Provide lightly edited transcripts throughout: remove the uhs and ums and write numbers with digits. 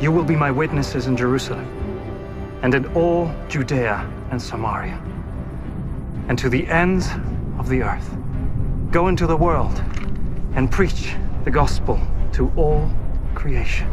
you will be my witnesses in Jerusalem and in all Judea and Samaria and to the ends of the earth. Go into the world and preach the gospel to all creation.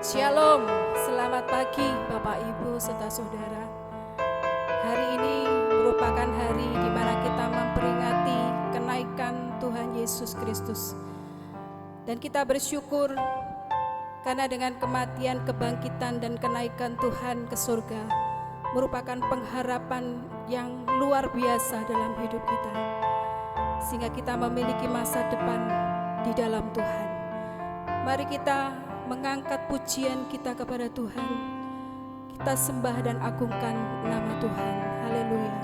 Shalom, selamat pagi Bapak Ibu serta Saudara. Hari ini merupakan hari di mana kita memperingati kenaikan Tuhan Yesus Kristus. Dan kita bersyukur karena dengan kematian, kebangkitan dan kenaikan Tuhan ke surga merupakan pengharapan yang luar biasa dalam hidup kita. Sehingga kita memiliki masa depan di dalam Tuhan. Mari kita mengangkat pujian kita kepada Tuhan. Kita sembah dan agungkan nama Tuhan. Haleluya.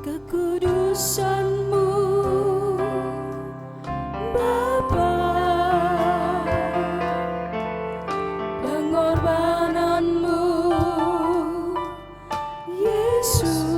Kekudusan-Mu Bapa, pengorbanan-Mu Yesus,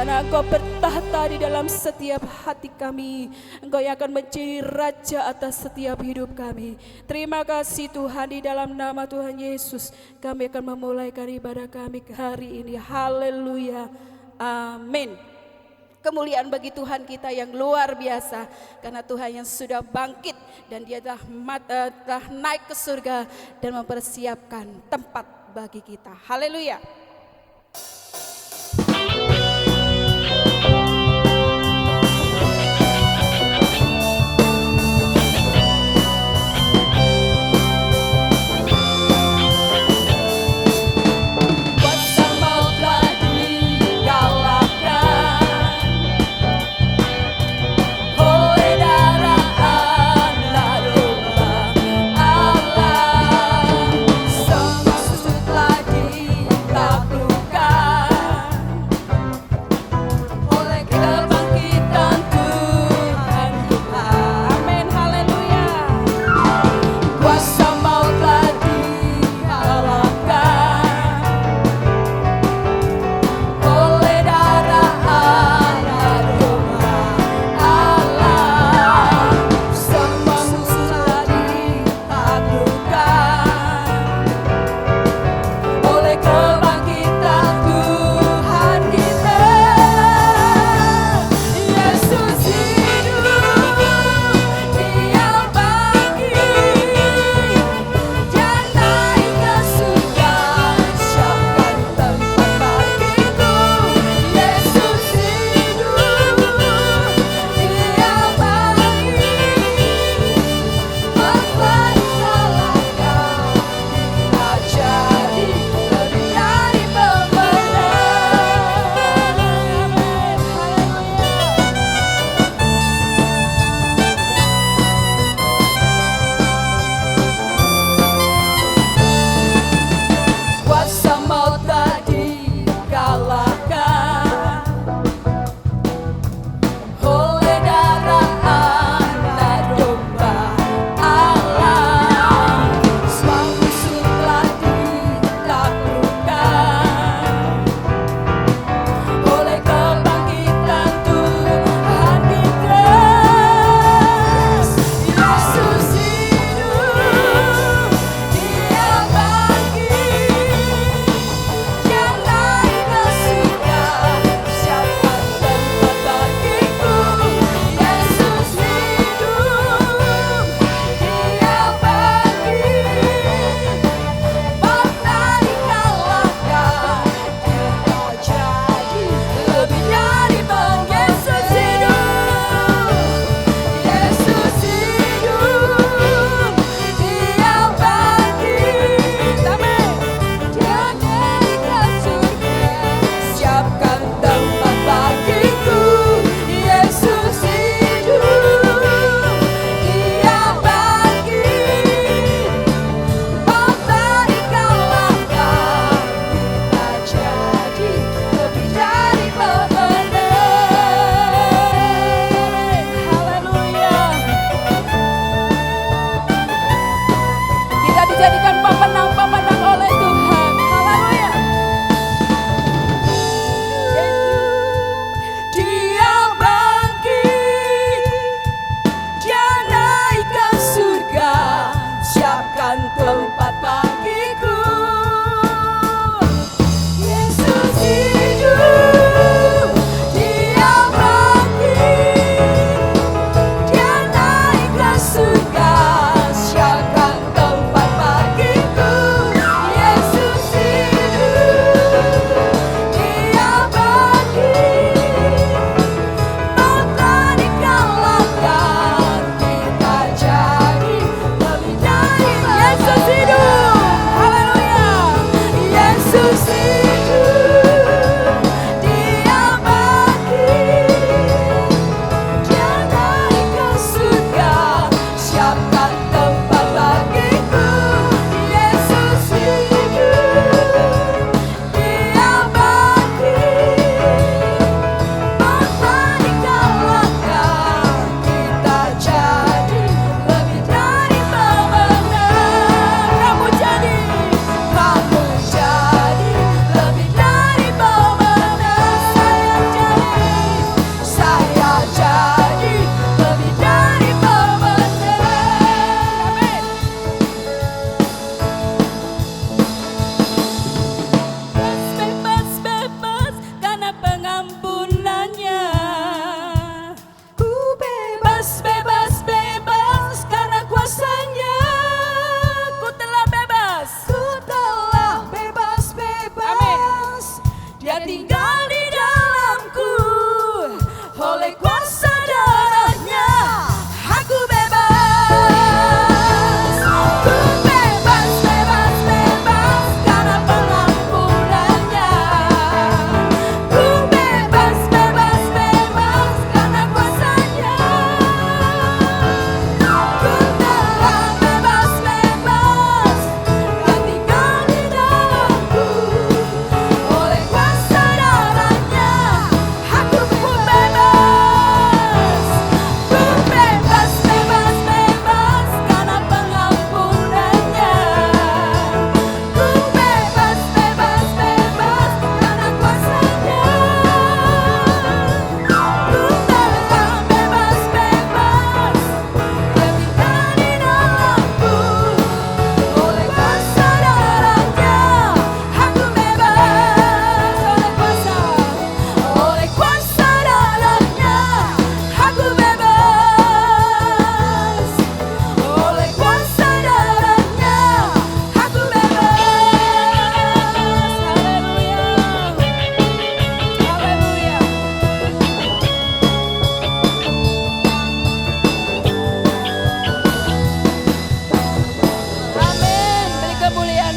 karena Engkau bertahta di dalam setiap hati kami. Engkau yang akan menjadi Raja atas setiap hidup kami. Terima kasih Tuhan, di dalam nama Tuhan Yesus kami akan memulaikan ibadah kami hari ini. Haleluya, amin. Kemuliaan bagi Tuhan kita yang luar biasa, karena Tuhan yang sudah bangkit dan Dia telah naik ke surga dan mempersiapkan tempat bagi kita. Haleluya. Semua telah dilakukan.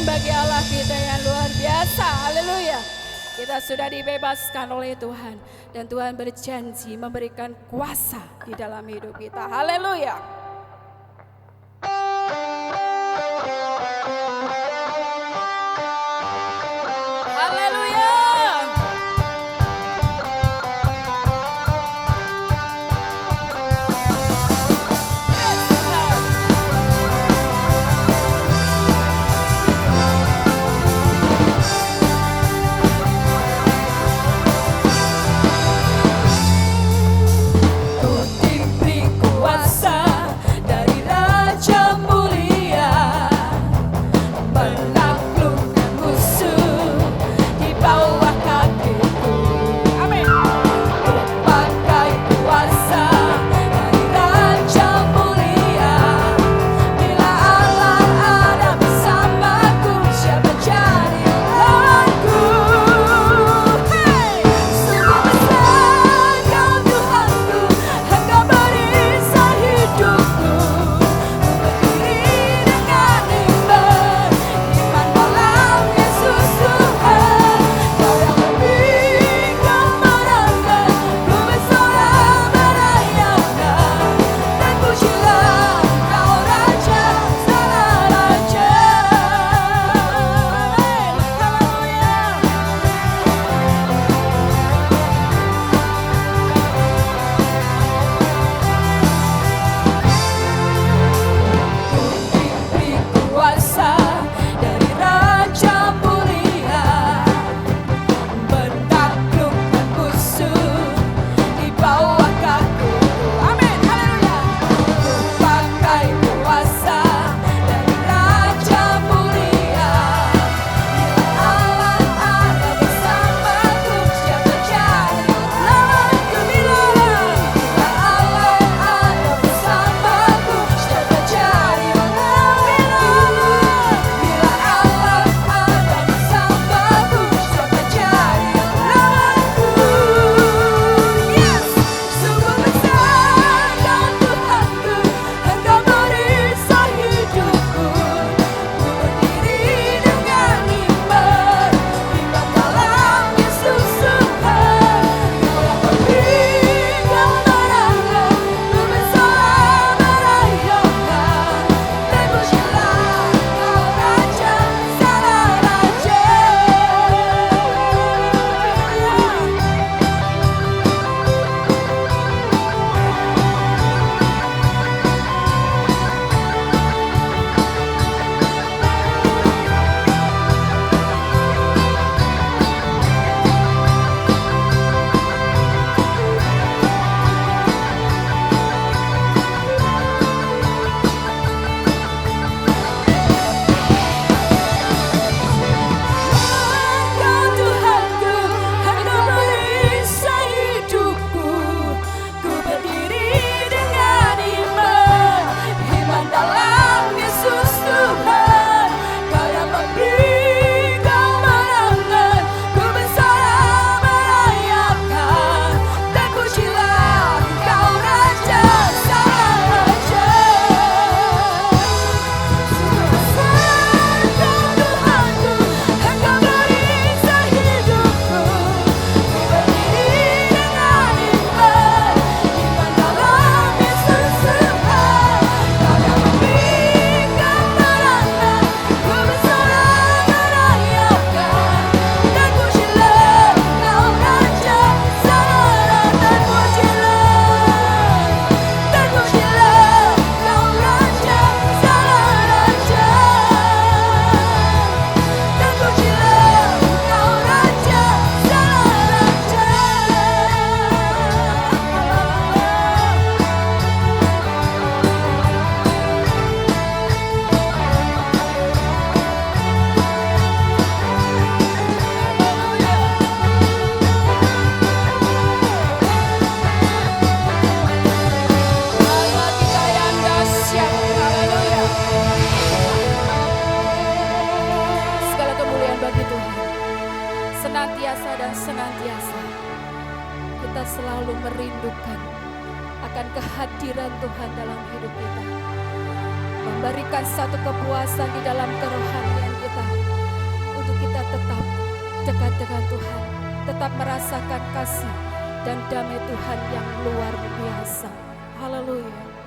bagi Allah kita yang luar biasa. Haleluya. Kita sudah dibebaskan oleh Tuhan. Dan Tuhan berjanji memberikan kuasa di dalam hidup kita. Haleluya. Haleluya. selalu merindukan akan kehadiran Tuhan dalam hidup kita. Memberikan satu kepuasan di dalam kerohanian kita. tetap merasakan kasih dan damai Tuhan yang luar biasa. Haleluya.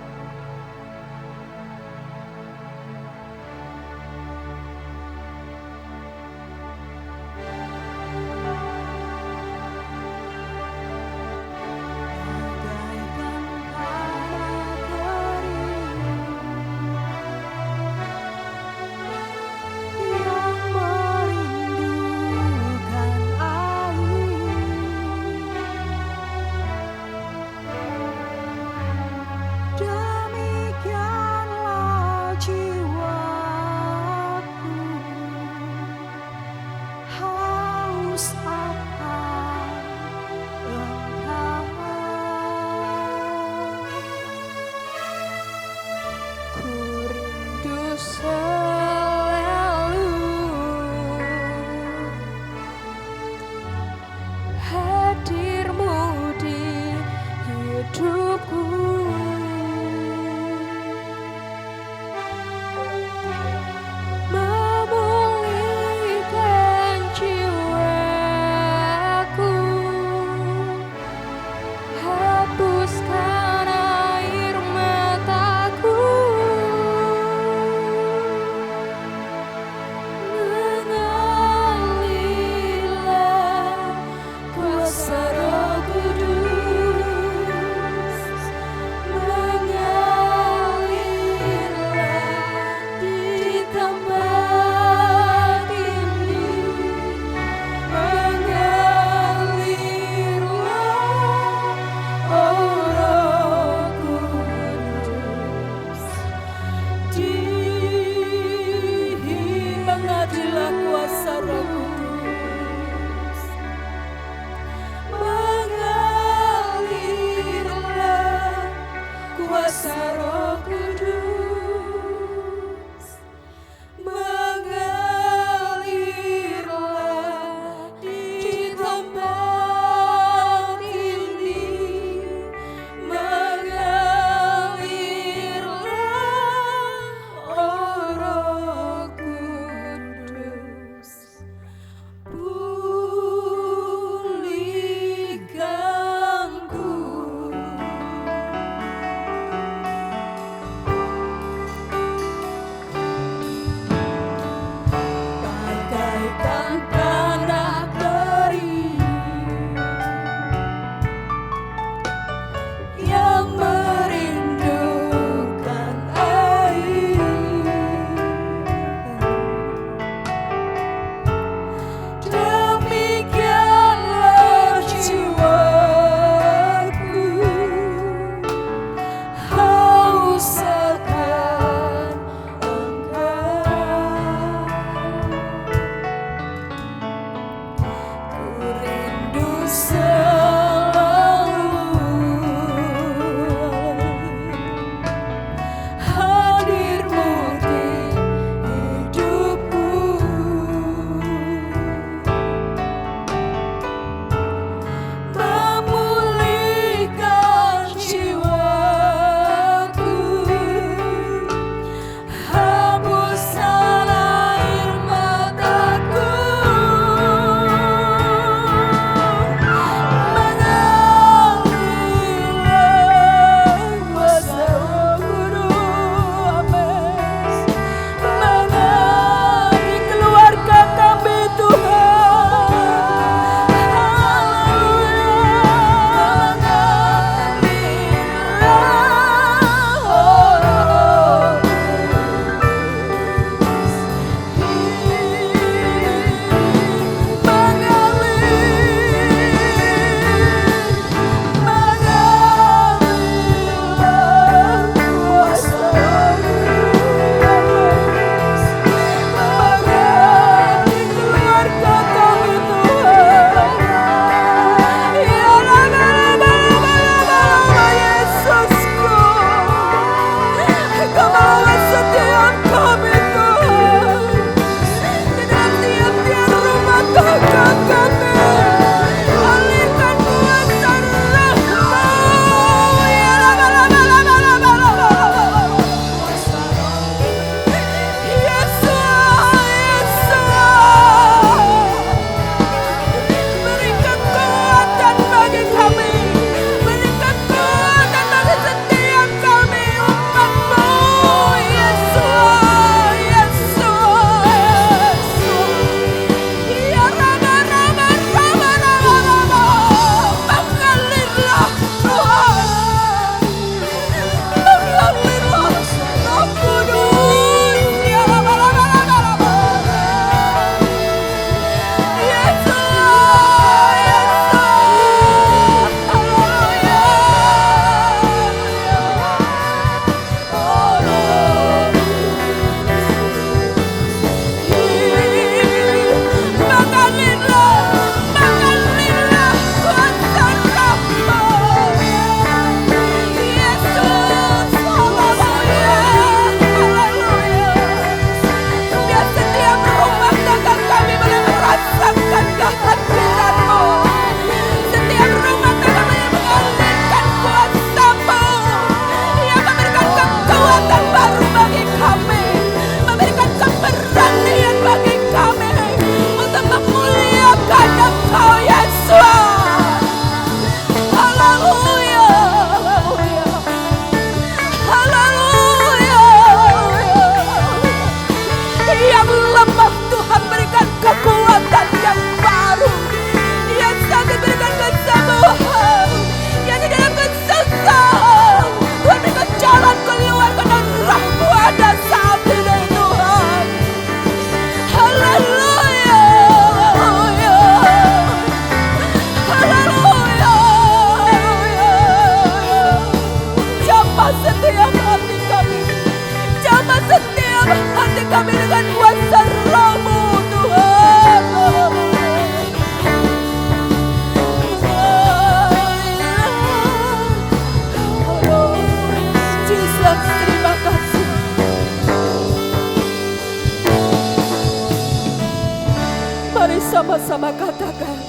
Mari sama-sama katakan,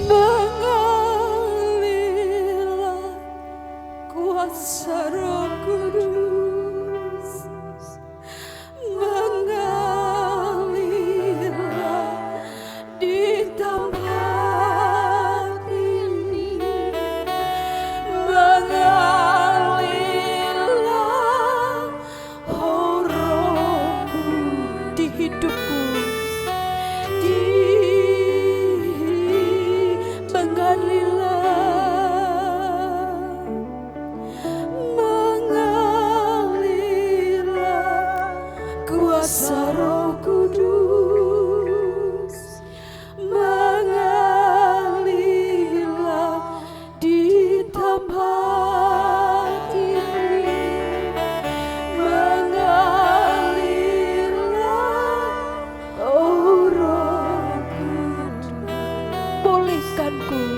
mengalirlah kuasa Roh Kudus, mengalirlah di tempat ini, mengalirlah oh Roh-Mu di hidupku, mengalirlah kuasa Roh Kudus, mengalirlah di tempat ini, mengalirlah oh Roh Kudus, pulihkanku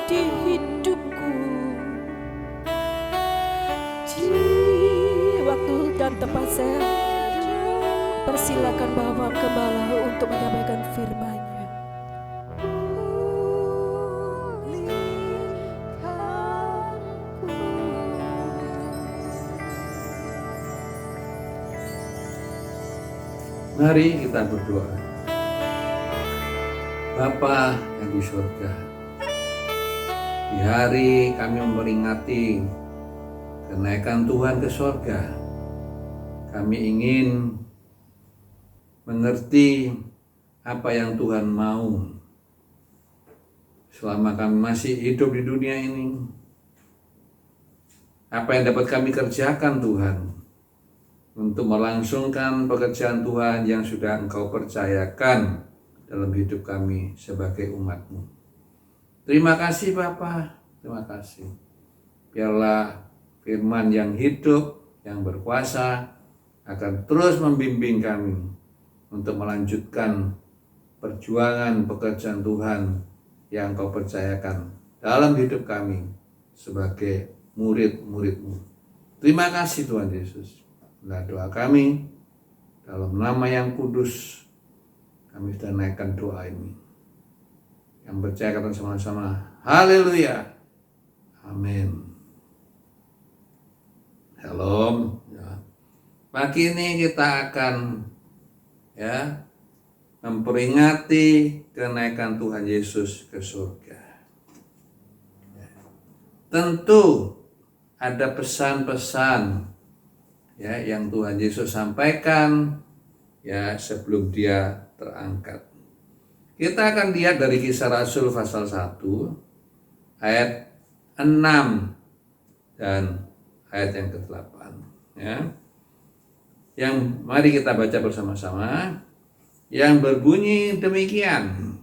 di hidupku, di waktu dan tempat saya persilakan Bapak Gembala untuk menyampaikan firman-Nya. Mari kita berdoa. Bapa yang di surga, di hari kami memperingati kenaikan Tuhan ke surga, kami ingin mengerti apa yang Tuhan mau selama kami masih hidup di dunia ini. Apa yang dapat kami kerjakan Tuhan untuk melangsungkan pekerjaan Tuhan yang sudah Engkau percayakan dalam hidup kami sebagai umat-Mu. Terima kasih Bapa, terima kasih. Biarlah firman yang hidup, yang berkuasa akan terus membimbing kami untuk melanjutkan perjuangan pekerjaan Tuhan yang Kau percayakan dalam hidup kami sebagai murid-murid-Mu. Terima kasih Tuhan Yesus. Inilah doa kami dalam nama yang kudus. Kami sudah naikkan doa ini. Yang percaya kata sama-sama, haleluya, amin. Shalom. Ya. Pagi ini kita akan memperingati kenaikan Tuhan Yesus ke surga. Ya. Tentu ada pesan-pesan yang Tuhan Yesus sampaikan sebelum Dia terangkat. Kita akan lihat dari Kisah Rasul pasal 1 ayat 6 dan ayat yang ke-8 Yang mari kita baca bersama-sama, yang berbunyi demikian.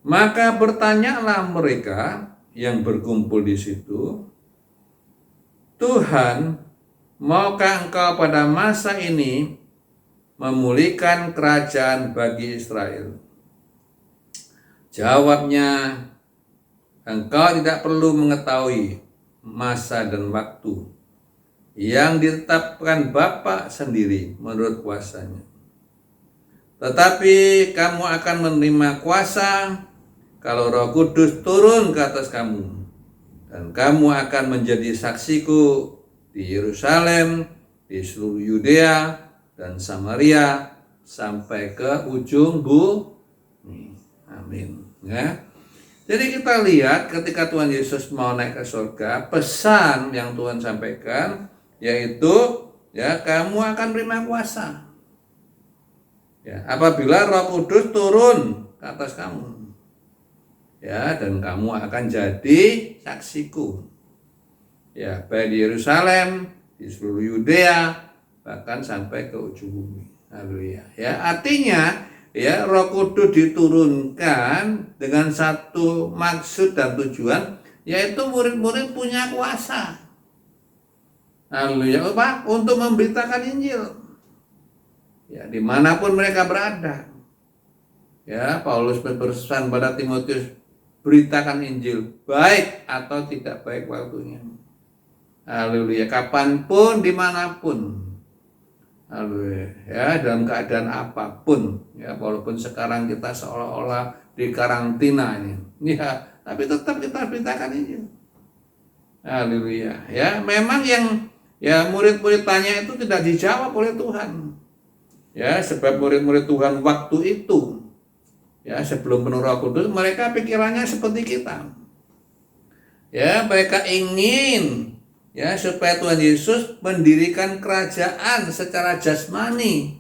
Maka bertanyalah mereka yang berkumpul di situ, Tuhan, maukah Engkau pada masa ini memulihkan kerajaan bagi Israel? Jawabnya, engkau tidak perlu mengetahui masa dan waktu yang ditetapkan Bapa sendiri menurut kuasanya. Tetapi kamu akan menerima kuasa kalau Roh Kudus turun ke atas kamu, dan kamu akan menjadi saksiku di Yerusalem, di seluruh Yudea dan Samaria sampai ke ujung bumi. Amin. Jadi kita lihat ketika Tuhan Yesus mau naik ke surga, pesan yang Tuhan sampaikan yaitu kamu akan menerima kuasa. Apabila Roh Kudus turun ke atas kamu. Dan kamu akan jadi saksiku. Baik di Yerusalem, di seluruh Yudea, bahkan sampai ke ujung bumi. Haleluya. Artinya Roh Kudus diturunkan dengan satu maksud dan tujuan, yaitu murid-murid punya kuasa. Haleluya. Untuk memberitakan Injil. Dimanapun mereka berada. Paulus berpesan pada Timotius, beritakan Injil, baik atau tidak baik waktunya. Haleluya, kapanpun, dimanapun. Haleluya, ya, dalam keadaan apapun, ya, walaupun sekarang kita seolah-olah di karantina ini, ya, tapi tetap kita beritakan ini. Haleluya, ya, memang yang ya murid-murid tanya itu tidak dijawab oleh Tuhan. Ya, sebab murid-murid Tuhan waktu itu, ya, sebelum penuh Roh Kudus, mereka pikirannya seperti kita. Ya, mereka ingin, ya, supaya Tuhan Yesus mendirikan kerajaan secara jasmani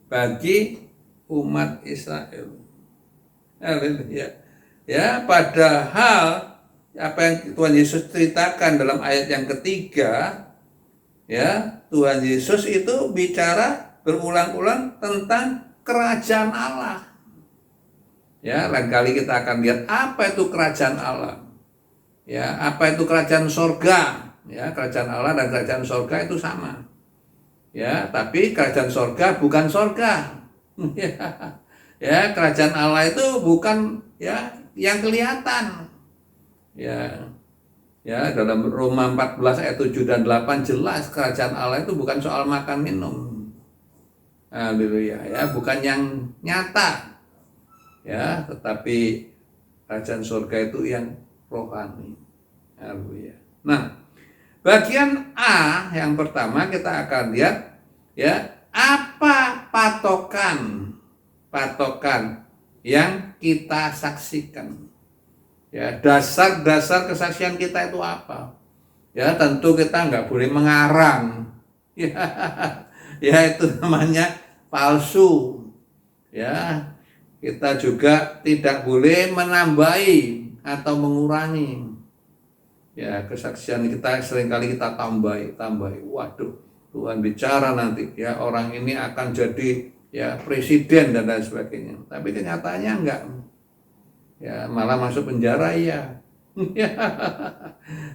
bagi umat Israel. Haleluya. Ya, padahal apa yang Tuhan Yesus ceritakan dalam ayat yang ketiga, ya, Tuhan Yesus itu bicara berulang-ulang tentang kerajaan Allah. Ya, lain kali kita akan lihat apa itu kerajaan Allah. Ya, apa itu kerajaan sorga. Ya, kerajaan Allah dan kerajaan sorga itu sama. Ya, tapi kerajaan sorga bukan sorga. Ya, kerajaan Allah itu bukan, ya, yang kelihatan. Ya, ya, dalam Roma 14 ayat 7 dan 8 jelas kerajaan Allah itu bukan soal makan minum. Haleluya, ya, bukan yang nyata, ya, tetapi kerajaan surga itu yang rohani. Haleluya. Nah, bagian A yang pertama kita akan lihat, ya, apa patokan yang kita saksikan. Ya, dasar kesaksian kita itu apa? Ya, tentu kita nggak boleh mengarang. Ya, ya, itu namanya palsu. Ya, kita juga tidak boleh menambahi atau mengurangi. Ya, kesaksian kita seringkali kita tambahi. Waduh, Tuhan bicara nanti, ya, orang ini akan jadi, ya, presiden dan lain sebagainya. Tapi kenyataannya enggak. Ya, malah masuk penjara, ya.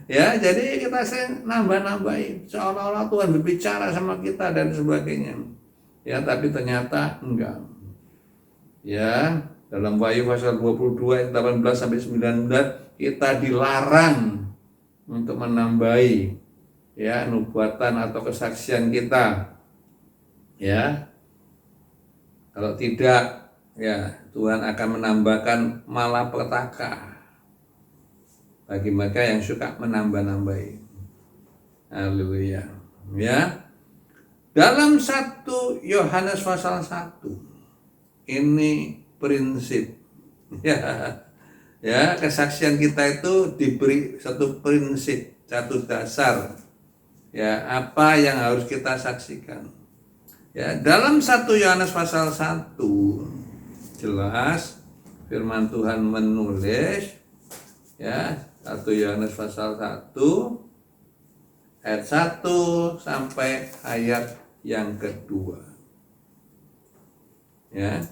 Ya, jadi kita sering nambah-nambahin seolah-olah Tuhan berbicara sama kita dan sebagainya. Ya, tapi ternyata enggak. Ya, dalam Wahyu pasal 22 ayat 18 sampai 19 kita dilarang untuk menambahi, ya, nubuatan atau kesaksian kita. Ya. Kalau tidak, ya, Tuhan akan menambahkan malapetaka bagi mereka yang suka menambah-nambahi. Haleluya. Ya. Dalam 1 Yohanes pasal 1 ini prinsip, ya, kesaksian kita itu diberi satu prinsip, satu dasar, ya, apa yang harus kita saksikan. Ya, dalam 1 Yohanes pasal 1 jelas firman Tuhan menulis, ya, 1 Yohanes pasal 1 ayat 1 sampai ayat yang kedua. Ya,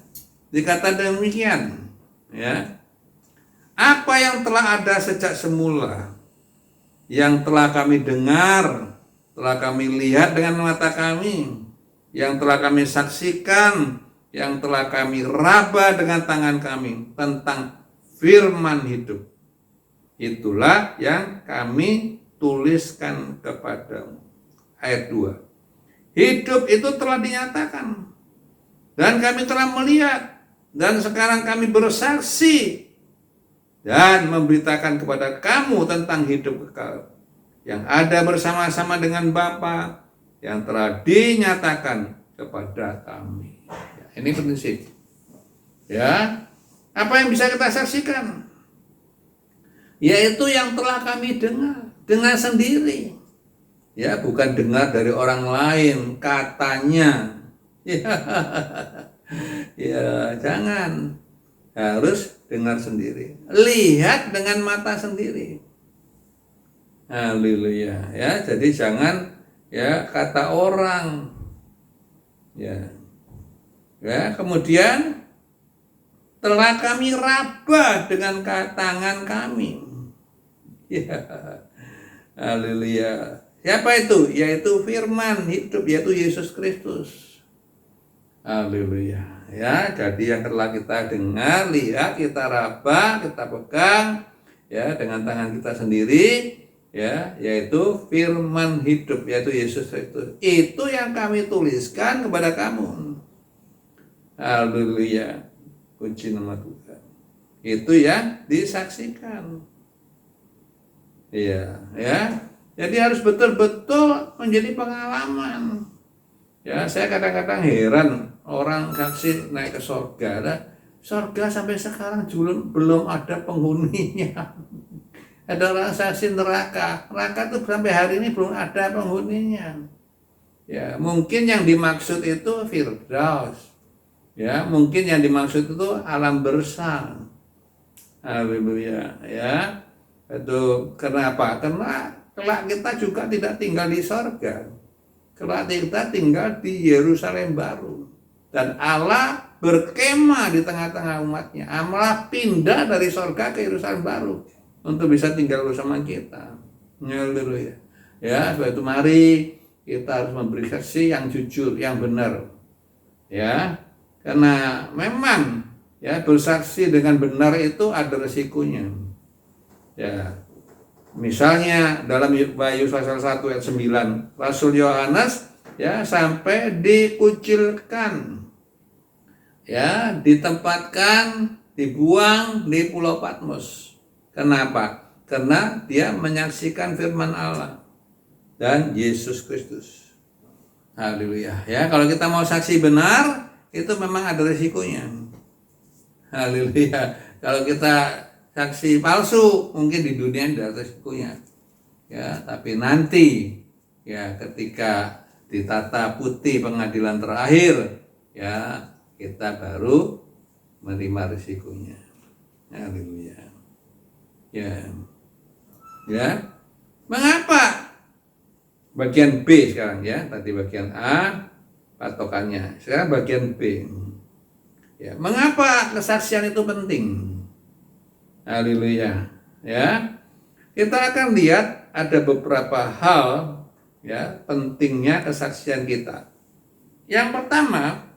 dikata demikian, ya, apa yang telah ada sejak semula, yang telah kami dengar, telah kami lihat dengan mata kami, yang telah kami saksikan, yang telah kami raba dengan tangan kami tentang firman hidup, itulah yang kami tuliskan kepadamu. Ayat 2. Hidup itu telah dinyatakan dan kami telah melihat, dan sekarang kami bersaksi dan memberitakan kepada kamu tentang hidup kekal yang ada bersama-sama dengan Bapa, yang telah dinyatakan kepada kami. Ya, ini prinsip. Ya, apa yang bisa kita saksikan? Yaitu yang telah kami dengar sendiri. Ya, bukan dengar dari orang lain katanya. Ya, ya, jangan. Harus dengar sendiri. Lihat dengan mata sendiri. Haleluya. Ya, jadi jangan, ya, kata orang. Ya. Ya, kemudian telah kami raba dengan tangan kami. Ya. Haleluya. Siapa itu? Yaitu firman hidup, yaitu Yesus Kristus. Haleluya. Ya, jadi yang telah kita dengar, lihat, kita raba, kita pegang, ya, dengan tangan kita sendiri, ya, yaitu firman hidup, yaitu Yesus Kristus. Itu yang kami tuliskan kepada kamu. Haleluya, puji nama Tuhan. Itu yang disaksikan. Iya, ya. Jadi harus betul-betul menjadi pengalaman. Ya, saya kadang-kadang heran orang saksi naik ke surga. Surga sampai sekarang belum ada penghuninya. Ada orang saksi neraka. Neraka itu sampai hari ini belum ada penghuninya. Ya, mungkin yang dimaksud itu Firdaus. Ya, mungkin yang dimaksud itu alam bersang. Haleluya, ya. Itu kenapa? Karena kelak kita juga tidak tinggal di sorga. Kelak kita tinggal di Yerusalem baru. Dan Allah berkemah di tengah-tengah umatnya. Allah pindah dari sorga ke Yerusalem baru untuk bisa tinggal bersama kita. Haleluya. Ya, sebab itu mari kita harus memberi saksi yang jujur, yang benar. Ya, karena memang ya bersaksi dengan benar itu ada resikonya. Ya, misalnya dalam Wahyu pasal 1 ayat 9, Rasul Yohanes ya sampai dikucilkan, ya ditempatkan, dibuang di Pulau Patmos. Kenapa? Karena dia menyaksikan firman Allah dan Yesus Kristus. Haleluya. Ya, kalau kita mau saksi benar, itu memang ada resikonya. Haleluya. Kalau kita saksi palsu, mungkin di dunia ada resikonya. Ya, tapi nanti ya ketika ditata putih pengadilan terakhir, ya kita baru menerima risikonya. Haleluya. Ya. Ya. Mengapa? Bagian B sekarang ya. Tadi bagian A patokannya. Sekarang bagian B. Ya, mengapa kesaksian itu penting? Haleluya. Ya. Kita akan lihat ada beberapa hal ya pentingnya kesaksian kita. Yang pertama,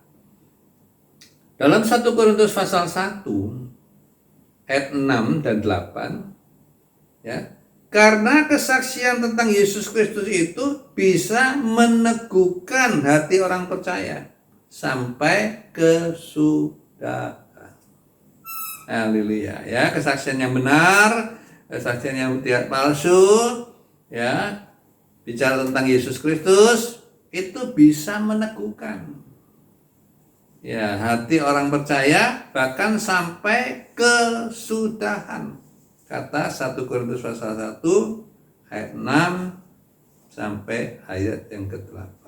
dalam 1 Korintus pasal 1 ayat 6 dan 8 ya, karena kesaksian tentang Yesus Kristus itu bisa meneguhkan hati orang percaya sampai kesudahan. Haleluya. Ya, kesaksian yang benar, kesaksian yang tidak palsu, ya, bicara tentang Yesus Kristus itu bisa meneguhkan ya hati orang percaya bahkan sampai kesudahan. Kata 1 Korintus pasal 1 ayat 6 sampai ayat yang ke-8.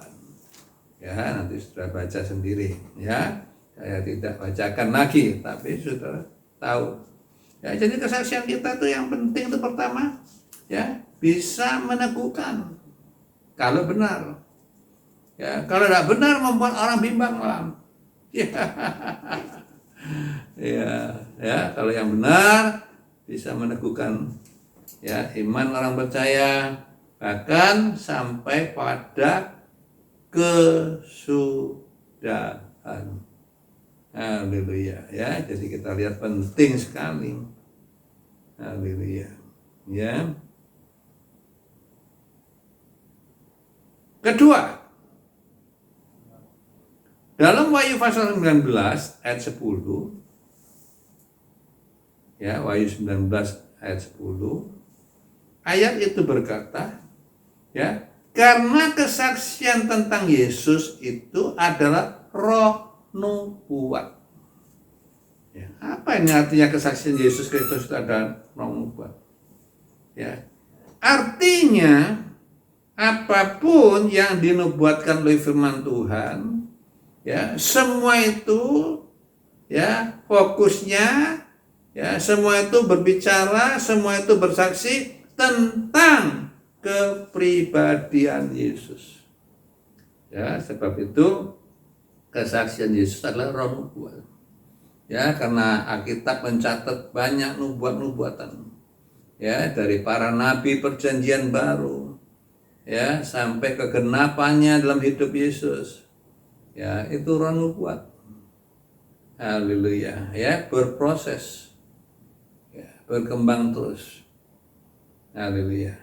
Ya, nanti sudah baca sendiri ya. Saya tidak bacakan lagi, tapi sudah tahu. Ya, jadi kesaksian kita itu yang penting itu pertama ya, bisa meneguhkan kalau benar. Ya, kalau tidak benar membuat orang bimbang malam. Ya. Ya, kalau yang benar bisa meneguhkan ya iman orang percaya bahkan sampai pada kesudahan. Haleluya. Ya, jadi kita lihat penting sekali. Haleluya. Ya. Kedua, dalam Wahyu pasal 19 ayat 10 ya, Wahyu 19 ayat 10, ayat itu berkata ya, karena kesaksian tentang Yesus itu adalah roh nubuat. Ya, apa ini artinya kesaksian Yesus Kristus itu adalah roh nubuat? Ya, artinya apapun yang dinubuatkan oleh firman Tuhan, ya semua itu ya fokusnya ya semua itu berbicara, semua itu bersaksi tentang kepribadian Yesus. Ya, sebab itu kesaksian Yesus adalah roh nubuat. Ya, karena Alkitab mencatat banyak nubuat-nubuatan. Ya, dari para nabi perjanjian baru ya sampai kegenapannya dalam hidup Yesus. Ya, itu roh nubuat. Haleluya. Ya, berproses. Ya, berkembang terus. Haleluya.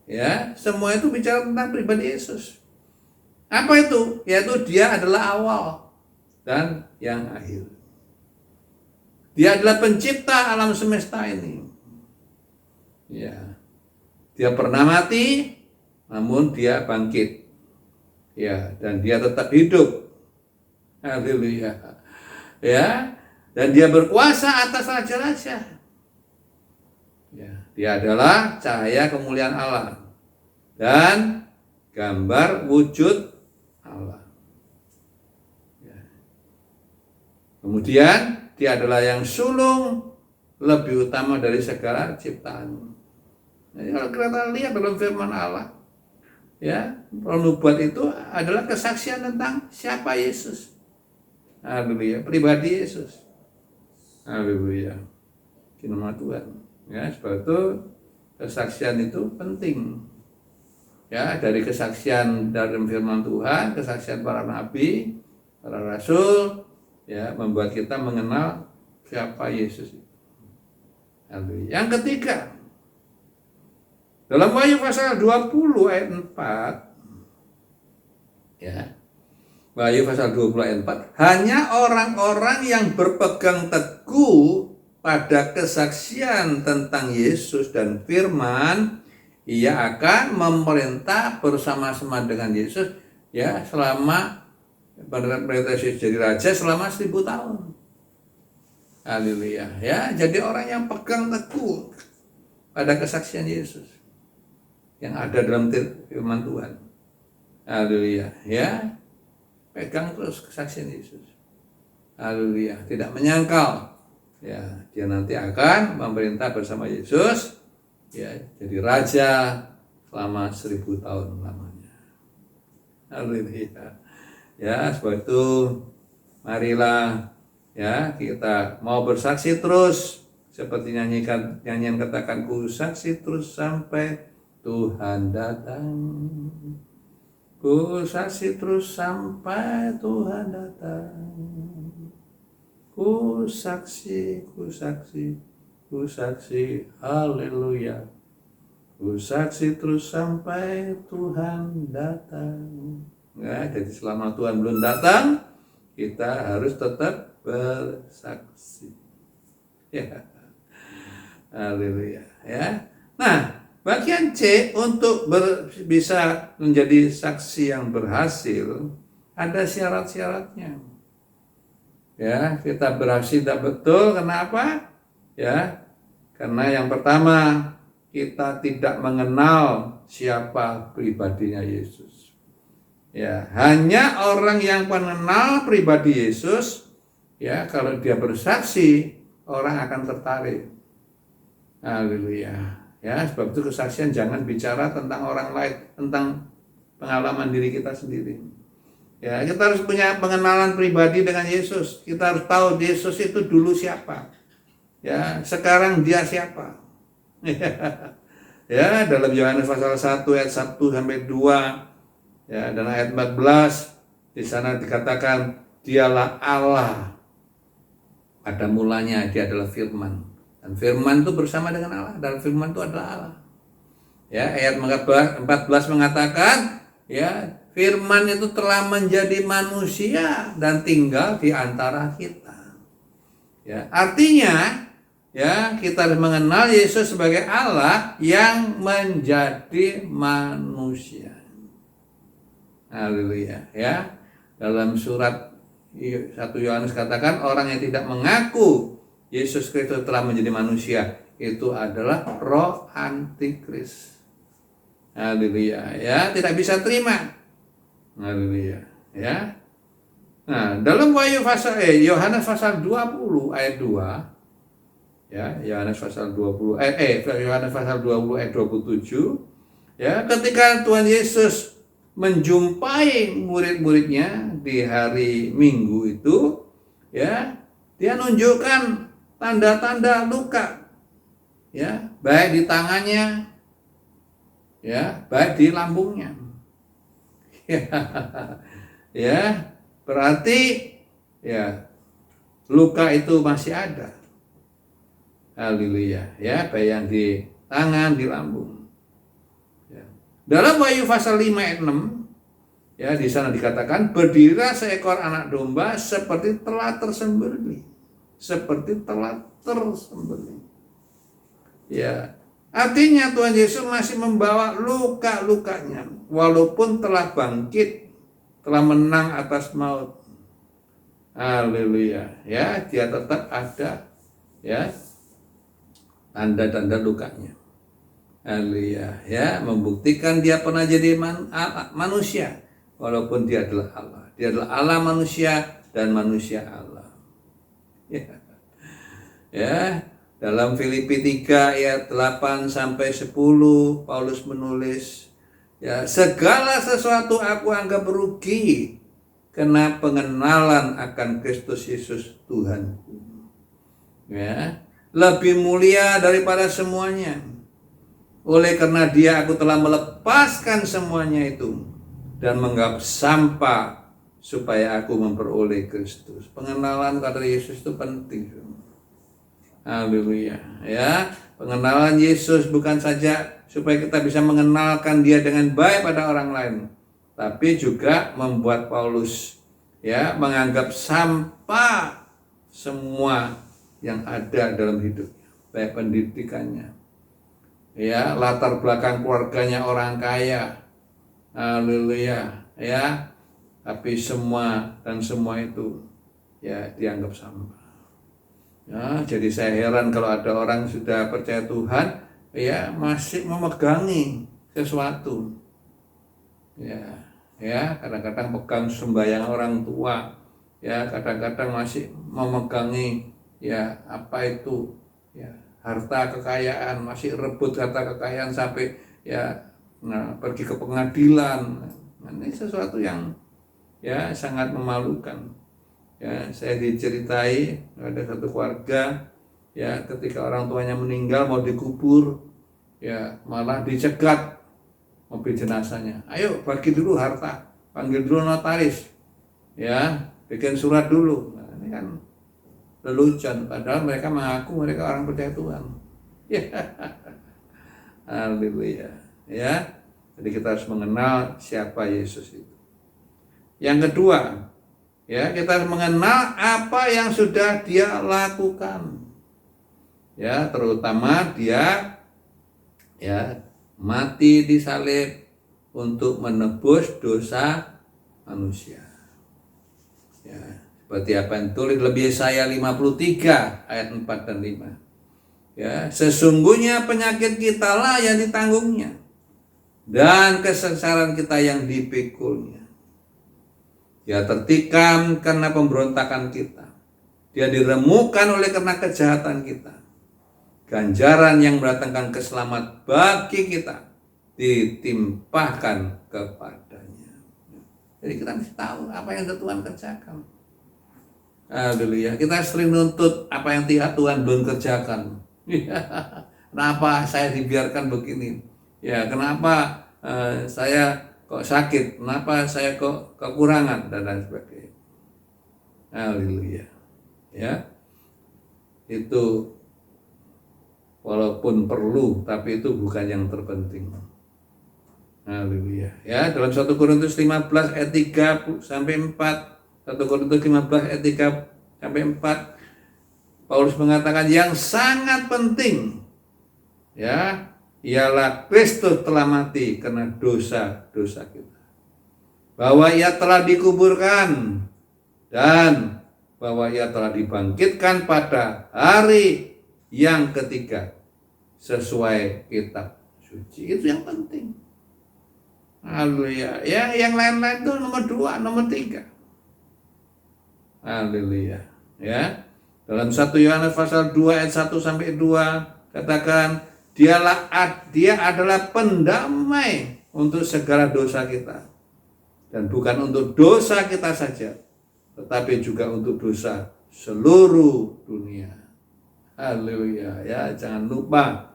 Ya, semua itu bicara tentang pribadi Yesus. Apa itu? Yaitu dia adalah awal dan yang akhir. Dia adalah pencipta alam semesta ini. Ya. Dia pernah mati, namun dia bangkit. Ya, dan dia tetap hidup. Haleluya. Ya, dan dia berkuasa atas raja-raja. Ya, dia adalah cahaya kemuliaan Allah dan gambar wujud Allah. Ya. Kemudian dia adalah yang sulung lebih utama dari segala ciptaan. Jadi kalau kita lihat dalam firman Allah, ya, nubuat itu adalah kesaksian tentang siapa Yesus. Haleluya, pribadi Yesus. Haleluya. Nama Tuhan. Ya, sebab itu kesaksian itu penting. Ya, dari kesaksian dalam firman Tuhan, kesaksian para nabi, para rasul, ya, membuat kita mengenal siapa Yesus. Haleluya. Yang ketiga, dalam Wahyu pasal 20 ayat 4, ya, Wahyu pasal 20 ayat 4, hanya orang-orang yang berpegang teguh pada kesaksian tentang Yesus dan firman, ia akan memerintah bersama-sama dengan Yesus, ya, selama pemerintah Yesus jadi raja selama 1000 tahun. Haleluya. Ya, jadi orang yang pegang teguh pada kesaksian Yesus yang ada dalam firman Tuhan. Haleluya. Ya, pegang terus kesaksian Yesus. Haleluya. Tidak menyangkal. Ya, dia nanti akan memerintah bersama Yesus, ya, jadi raja selama 1000 tahun lamanya. Haleluya. Ya, sebab itu marilah, ya, kita mau bersaksi terus seperti nyanyian katakan, ku saksi terus sampai Tuhan datang. Ku saksi terus sampai Tuhan datang. Ku saksi, haleluya. Ku saksi terus sampai Tuhan datang. Ya, jadi selama Tuhan belum datang, kita harus tetap bersaksi. Ya. Haleluya, ya. Nah, bagian C untuk bisa menjadi saksi yang berhasil, ada syarat-syaratnya. Ya, kita berhasil tidak betul, kenapa? Ya, karena yang pertama, kita tidak mengenal siapa pribadinya Yesus. Ya, hanya orang yang mengenal pribadi Yesus, ya, kalau dia bersaksi, orang akan tertarik. Haleluya. Ya, sebab itu kesaksian jangan bicara tentang orang lain, tentang pengalaman diri kita sendiri. Ya, kita harus punya pengenalan pribadi dengan Yesus. Kita harus tahu Yesus itu dulu siapa. Ya, sekarang dia siapa. Ya, dalam Yohanes pasal 1 ayat 1 sampai 2, ya, dan ayat 14, di sana dikatakan dialah Allah. Pada mulanya dia adalah firman. Dan firman itu bersama dengan Allah, dan firman itu adalah Allah. Ya, ayat 14 mengatakan, ya, firman itu telah menjadi manusia dan tinggal di antara kita. Ya, artinya, ya, kita harus mengenal Yesus sebagai Allah yang menjadi manusia. Haleluya, ya. Dalam surat 1 Yohanes katakan, orang yang tidak mengaku Yesus Kristus telah menjadi manusia, itu adalah roh antikris. Haleluya, ya, tidak bisa terima. Haleluya, ya. Nah, dalam Yohanes pasal 20 ayat 2, ya, Yohanes pasal 20 Yohanes pasal 20 ayat 27, ya, ketika Tuhan Yesus menjumpai murid-muridnya di hari Minggu itu, ya, dia nunjukkan tanda-tanda luka, ya, baik di tangannya, ya, baik di lambungnya. Ya, berarti, ya, luka itu masih ada. Haleluya, ya, baik yang di tangan, di lambung. Ya, Dalam Wahyu pasal 5 ayat 6, ya, di sana dikatakan, berdirilah seekor anak domba seperti telah tersembelih. Seperti telah tersembelih. Ya, artinya Tuhan Yesus masih membawa luka-lukanya, walaupun telah bangkit, telah menang atas maut. Haleluya. Ya, dia tetap ada, ya, tanda-tanda lukanya. Haleluya. Ya, membuktikan dia pernah jadi manusia, walaupun dia adalah Allah. Dia adalah Allah manusia dan manusia Allah. Ya. Ya, dalam Filipi 3 ayat 8 sampai 10 Paulus menulis, ya, segala sesuatu aku anggap berugi karena pengenalan akan Kristus Yesus Tuhanku. Ya, lebih mulia daripada semuanya. Oleh karena dia aku telah melepaskan semuanya itu dan menganggap sampah supaya aku memperoleh Kristus. Pengenalan kepada Yesus itu penting. Haleluya. Ya, pengenalan Yesus bukan saja supaya kita bisa mengenalkan dia dengan baik pada orang lain, tapi juga membuat Paulus, ya, menganggap sampah semua yang ada dalam hidupnya, baik pendidikannya, ya, latar belakang keluarganya orang kaya. Haleluya. Ya, tapi semua itu, ya, dianggap sampah. Ya, jadi saya heran kalau ada orang sudah percaya Tuhan, ya, masih memegangi sesuatu. Ya, kadang-kadang pegang sembahyang orang tua, ya, kadang-kadang masih memegangi, ya, apa itu, ya, harta kekayaan, masih rebut harta kekayaan sampai, ya, pergi ke pengadilan. Ini sesuatu yang, ya, sangat memalukan. Ya, saya diceritai ada satu keluarga, ya, ketika orang tuanya meninggal mau dikubur, ya, malah dicegat mobil jenazahnya. Ayo bagi dulu harta, panggil dulu notaris, ya, bikin surat dulu. Nah, ini kan lelucon, padahal mereka mengaku mereka orang percaya Tuhan. Ya, haleluya. Ya, jadi kita harus mengenal siapa Yesus itu. Yang kedua, ya, kita harus mengenal apa yang sudah dia lakukan. Ya, terutama dia, ya, mati di salib untuk menebus dosa manusia. Ya, seperti apa yang tulis lebih Yesaya 53 ayat 4 dan 5. Ya, sesungguhnya penyakit kita lah yang ditanggungnya dan kesengsaraan kita yang dipikulnya. Dia tertikam karena pemberontakan kita. Dia diremukkan oleh karena kejahatan kita. Ganjaran yang mendatangkan keselamatan bagi kita ditimpahkan kepadanya. Jadi kita mesti tahu apa yang Tuhan kerjakan. Haleluya. Kita sering nuntut apa yang Tuhan belum kerjakan. Kenapa saya dibiarkan begini? Ya, kenapa saya kok sakit? Kenapa saya kok kekurangan dan lain sebagainya? Haleluya. Ya, itu walaupun perlu, tapi itu bukan yang terpenting. Haleluya. Ya, dalam 1 Korintus 15 ayat 3 sampai 4, 1 Korintus 15 ayat 3 sampai 4, Paulus mengatakan yang sangat penting, ya, ialah Kristus telah mati karena dosa-dosa kita, bahwa ia telah dikuburkan dan bahwa ia telah dibangkitkan pada hari yang ketiga sesuai kitab suci. Itu yang penting. Haleluya. Ya, yang lain-lain itu nomor 2, nomor 3. Haleluya. Ya. Dalam 1 Yohanes pasal 2 ayat 1 sampai 2 katakan, dia adalah pendamai untuk segala dosa kita. Dan bukan untuk dosa kita saja, tetapi juga untuk dosa seluruh dunia. Haleluya. Ya, jangan lupa,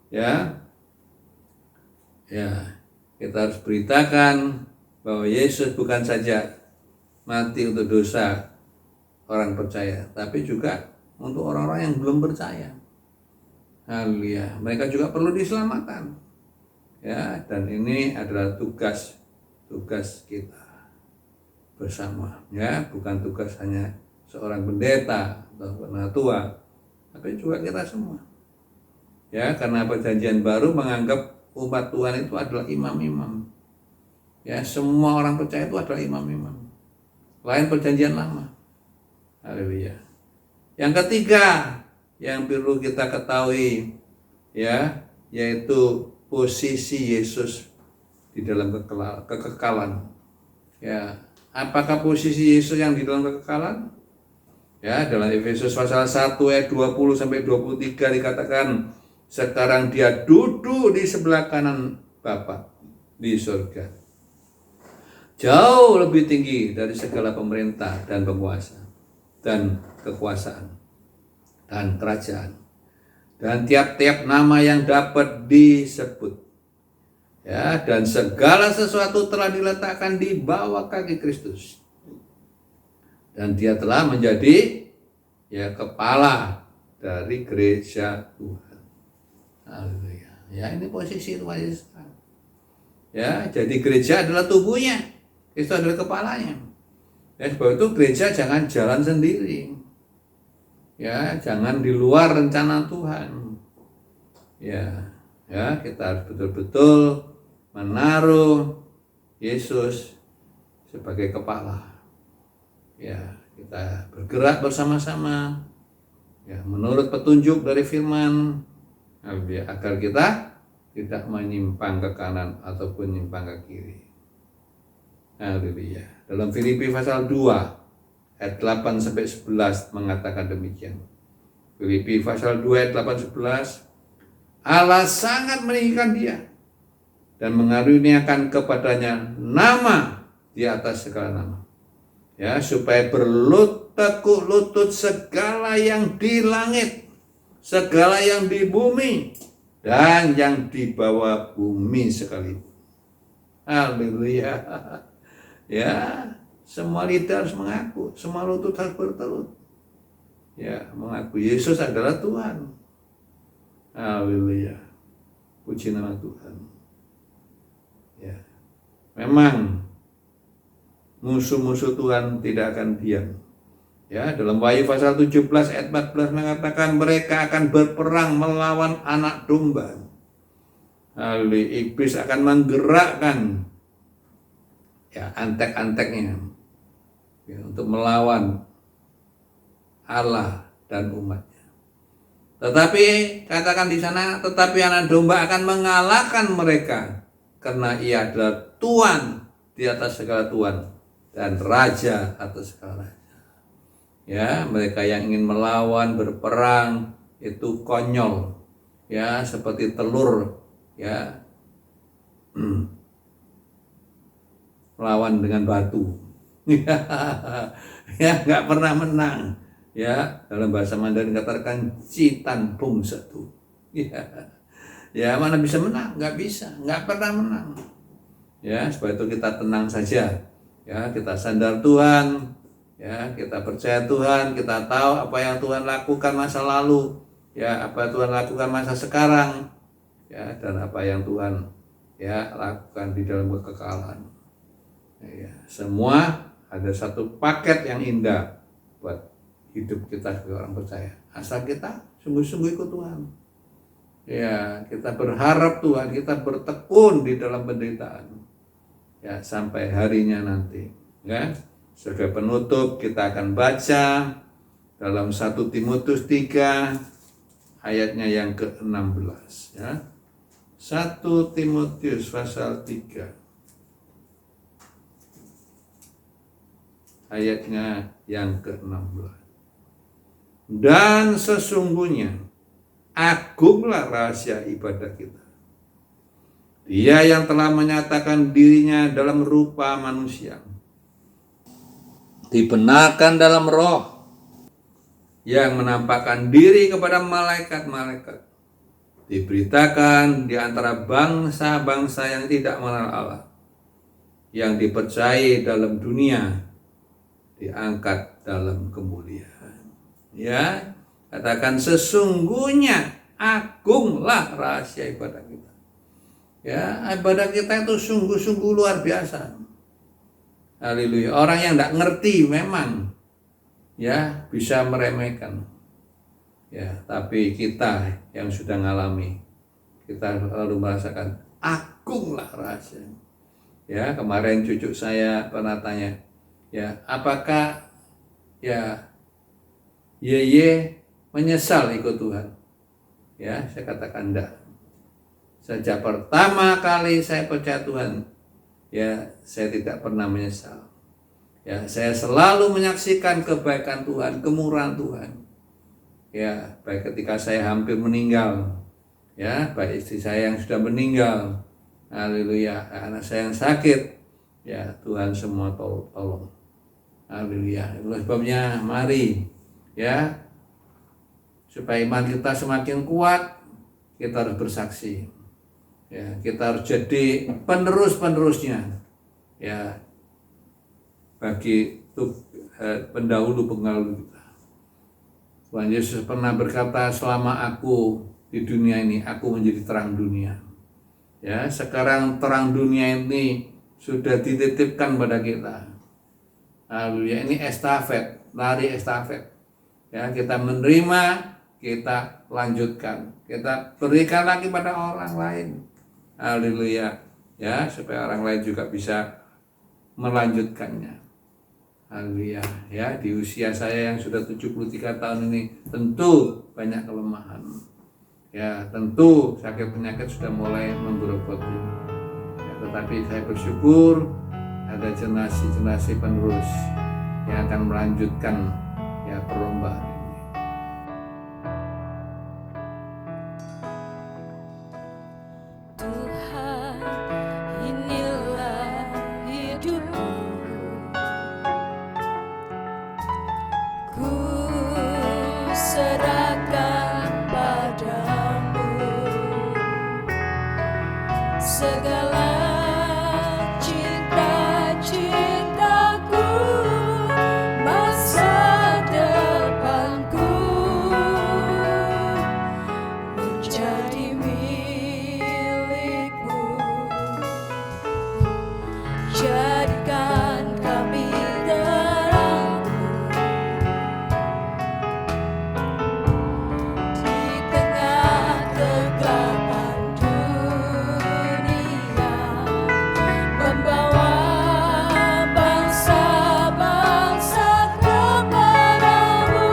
ya. Ya, kita harus beritakan bahwa Yesus bukan saja mati untuk dosa orang percaya, tapi juga untuk orang-orang yang belum percaya. Haleluya. Mereka juga perlu diselamatkan. Ya, dan ini adalah tugas kita bersama, ya, bukan tugas hanya seorang pendeta atau penatua, tapi juga kita semua. Ya, karena perjanjian baru menganggap umat Tuhan itu adalah imam-imam. Ya, semua orang percaya itu adalah imam-imam. Lain perjanjian lama. Haleluya. Yang ketiga yang perlu kita ketahui, ya, yaitu posisi Yesus di dalam kekekalan. Ya, apakah posisi Yesus yang di dalam kekekalan? Ya, dalam Efesus pasal 1 ayat 20 sampai 23 dikatakan, sekarang dia duduk di sebelah kanan Bapa di surga, jauh lebih tinggi dari segala pemerintah dan penguasa dan kekuasaan dan kerajaan dan tiap-tiap nama yang dapat disebut. Ya, dan segala sesuatu telah diletakkan di bawah kaki Kristus. Dan dia telah menjadi, ya, kepala dari gereja Tuhan. Haleluya. Ya, ini posisi Tuhan Yesus. Ya, jadi gereja adalah tubuhnya. Kristus adalah kepalanya. Ya, sebab itu gereja jangan jalan sendiri. Ya, jangan di luar rencana Tuhan. Ya, kita harus betul-betul menaruh Yesus sebagai kepala. Ya, kita bergerak bersama-sama, ya, menurut petunjuk dari firman, agar kita tidak menyimpang ke kanan ataupun menyimpang ke kiri. Haleluya. Dalam Filipi pasal 2 ayat 8 sampai 11 mengatakan demikian. Filipi pasal 2 ayat 8-11, Allah sangat meninggikan dia dan mengaruniakan kepadanya nama di atas segala nama. Ya, supaya bertekuk lutut segala yang di langit, segala yang di bumi, dan yang di bawah bumi sekalipun. Haleluya. Ya, semua lidah harus mengaku, semua lutut harus bertelut. Ya, mengaku Yesus adalah Tuhan. Haleluya. Puji nama Tuhan. Ya. Memang musuh-musuh Tuhan tidak akan diam. Ya, dalam Wahyu pasal 17 ayat 14 mengatakan mereka akan berperang melawan anak domba. Haleluya. Iblis akan menggerakkan, ya, antek-anteknya, ya, untuk melawan Allah dan umatnya. Tetapi katakan di sana, tetapi anak domba akan mengalahkan mereka karena ia adalah Tuhan di atas segala Tuhan dan Raja atas segala raja. Ya, mereka yang ingin melawan, berperang itu konyol, ya, seperti telur, ya, melawan dengan batu. Ya, nggak pernah menang. Ya, dalam bahasa Mandarin katakan citan bung satu. Ya, mana bisa menang? Nggak bisa, nggak pernah menang. Ya, sebab itu kita tenang saja. Ya, kita sandar Tuhan. Ya, kita percaya Tuhan. Kita tahu apa yang Tuhan lakukan masa lalu. Ya, apa Tuhan lakukan masa sekarang. Ya, dan apa yang Tuhan, ya, lakukan di dalam kekekalan. Ya, semua ada satu paket yang indah buat hidup kita sebagai orang percaya. Asal kita sungguh-sungguh ikut Tuhan. Ya, kita berharap Tuhan, kita bertekun di dalam penderitaan. Ya, sampai harinya nanti. Ya, sebagai penutup kita akan baca dalam 1 Timotius 3 ayatnya yang ke-16. Ya. 1 Timotius pasal 3 ayatnya yang ke-16. Dan sesungguhnya agunglah rahasia ibadah kita. Dia yang telah menyatakan dirinya dalam rupa manusia, dibenarkan dalam roh, yang menampakkan diri kepada malaikat-malaikat, diberitakan di antara bangsa-bangsa yang tidak mengenal Allah, yang dipercayai dalam dunia, diangkat dalam kemuliaan. Ya, katakan sesungguhnya agunglah rahasia ibadah kita. Ya, ibadah kita itu sungguh-sungguh luar biasa. Haleluya. Orang yang tidak ngerti memang ya bisa meremehkan. Ya, tapi kita yang sudah ngalami, kita lalu merasakan agunglah rahasia. Ya, kemarin cucu saya pernah tanya, ya, apakah ya Yeye menyesal ikut Tuhan? Ya, saya katakan enggak. Sejak pertama kali saya percaya Tuhan, ya, saya tidak pernah menyesal. Ya, saya selalu menyaksikan kebaikan Tuhan, kemurahan Tuhan. Ya, baik ketika saya hampir meninggal, ya, baik istri saya yang sudah meninggal, haleluya, anak saya yang sakit, ya, Tuhan semua tolong. Haleluya. Itulah sebabnya mari, ya, supaya iman kita semakin kuat, kita harus bersaksi. Ya, kita harus jadi penerus-penerusnya, ya, bagi pendahulu pengalaman kita. Tuhan Yesus pernah berkata, selama aku di dunia ini, aku menjadi terang dunia. Ya, sekarang terang dunia ini sudah dititipkan pada kita. Haleluya, ini estafet, lari estafet. Ya, kita menerima, kita lanjutkan, kita berikan lagi pada orang lain. Haleluya, ya, supaya orang lain juga bisa melanjutkannya. Haleluya, ya, di usia saya yang sudah 73 tahun ini tentu banyak kelemahan. Ya, tentu sakit penyakit sudah mulai menggerogoti. Ya, tetapi saya bersyukur ada generasi-generasi penerus yang akan melanjutkan ya perlombaan ini. Tuhan, inilah hidupku. Ku serahkan padamu segala cita-citaku, masa depanku menjadi milikmu. Jadikan kami terangmu di tengah kegelapan dunia, membawa bangsa-bangsa kepadamu.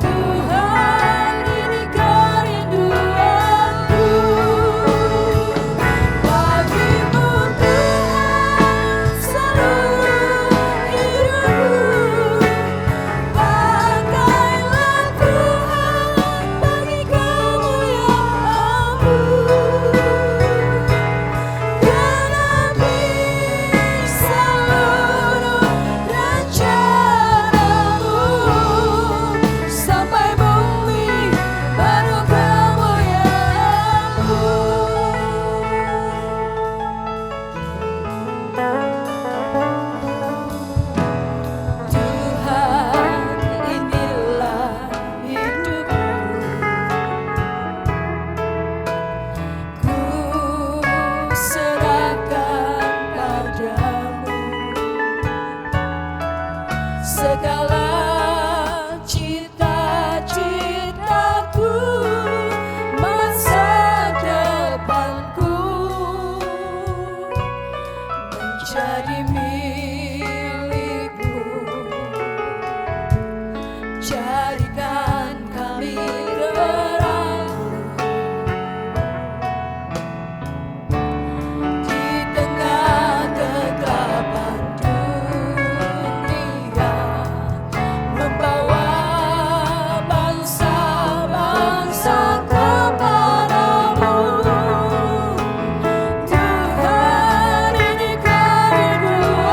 Tuhan, ini kerinduanku. Bagimu Tuhan, seluruh hidupku. Pakailah Tuhan bagi kemuliaan-Mu. Genapi seluruh rencana-Mu, sampai bumi penuh kemuliaan-Mu. Tuhan, inilah hidupku. Ku serahkan padamu segala cita-citaku, masa depanku menjadi milikmu. Jadikan kami terangmu di tengah kegelapan dunia, membawa bangsa-bangsa kepadamu. Tuhan, ini kerinduanku.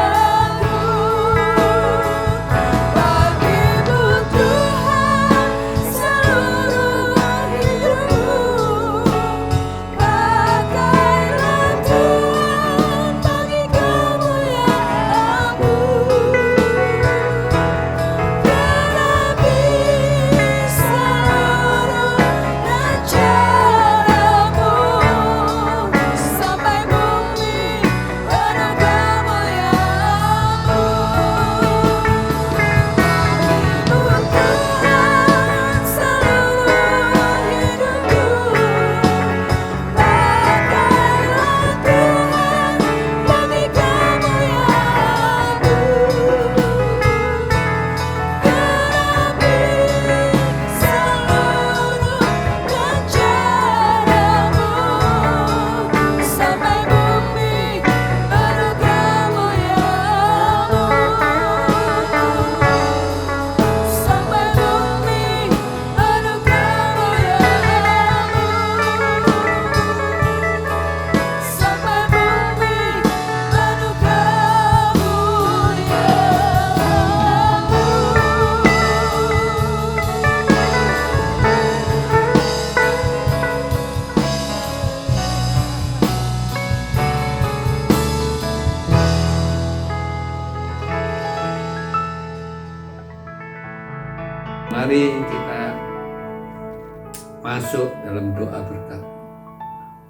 Mari kita masuk dalam doa berkat.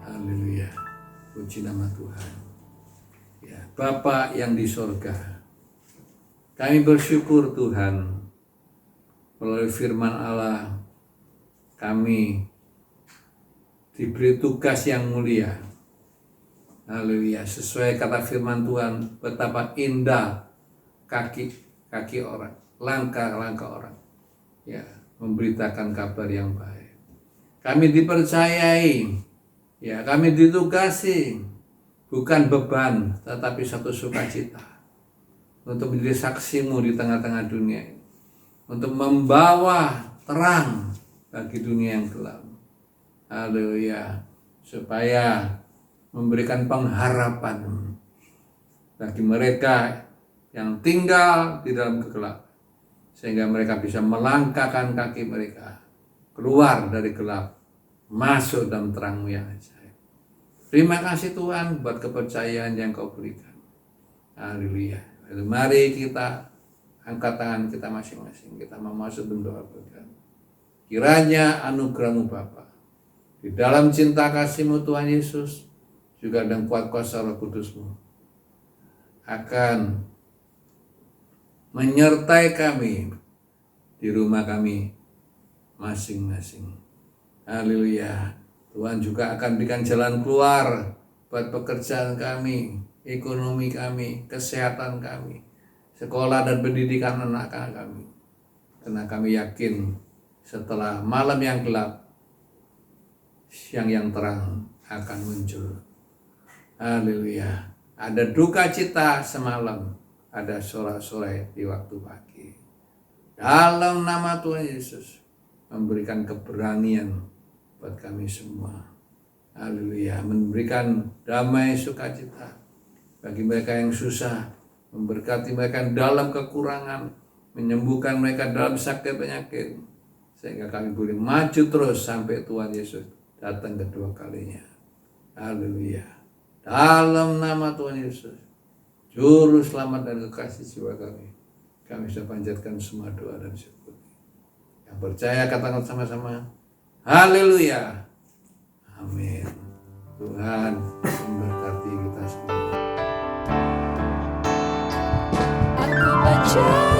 Haleluya. Puji nama Tuhan. Ya, Bapa yang di sorga, kami bersyukur Tuhan, melalui firman Allah kami diberi tugas yang mulia. Haleluya. Sesuai kata firman Tuhan, betapa indah kaki orang, langkah-langkah orang, ya, memberitakan kabar yang baik. Kami dipercayai, ya, kami ditugasi, bukan beban, tetapi satu sukacita untuk menjadi saksimu di tengah-tengah dunia ini, untuk membawa terang bagi dunia yang gelap. Haleluya. Supaya memberikan pengharapan bagi mereka yang tinggal di dalam kegelapan, sehingga mereka bisa melangkahkan kaki mereka keluar dari gelap, masuk dalam terang-Mu yang ajaib. Terima kasih Tuhan buat kepercayaan yang Kau berikan. Haleluya. Mari kita angkat tangan kita masing-masing, kita mau masuk dalam doa berkat. Kiranya anugerah-Mu Bapa, di dalam cinta kasih-Mu Tuhan Yesus, juga dan kuat kuasa Roh Kudus-Mu, akan menyertai kami di rumah kami masing-masing. Haleluya. Tuhan juga akan berikan jalan keluar buat pekerjaan kami, ekonomi kami, kesehatan kami, sekolah dan pendidikan anak kami. Karena kami yakin setelah malam yang gelap, siang yang terang akan muncul. Haleluya. Ada duka cita semalam, ada sorak-sorai di waktu pagi. Dalam nama Tuhan Yesus, memberikan keberanian buat kami semua. Haleluya. Memberikan damai sukacita bagi mereka yang susah, memberkati mereka dalam kekurangan, menyembuhkan mereka dalam sakit penyakit, sehingga kami boleh maju terus sampai Tuhan Yesus datang kedua kalinya. Haleluya. Dalam nama Tuhan Yesus, Juru Selamat dan Kekasih jiwa kami sudah panjatkan semua doa dan syukur. Yang percaya katakan sama-sama, haleluya. Amin. Tuhan memberkati kita semua. Aku percaya.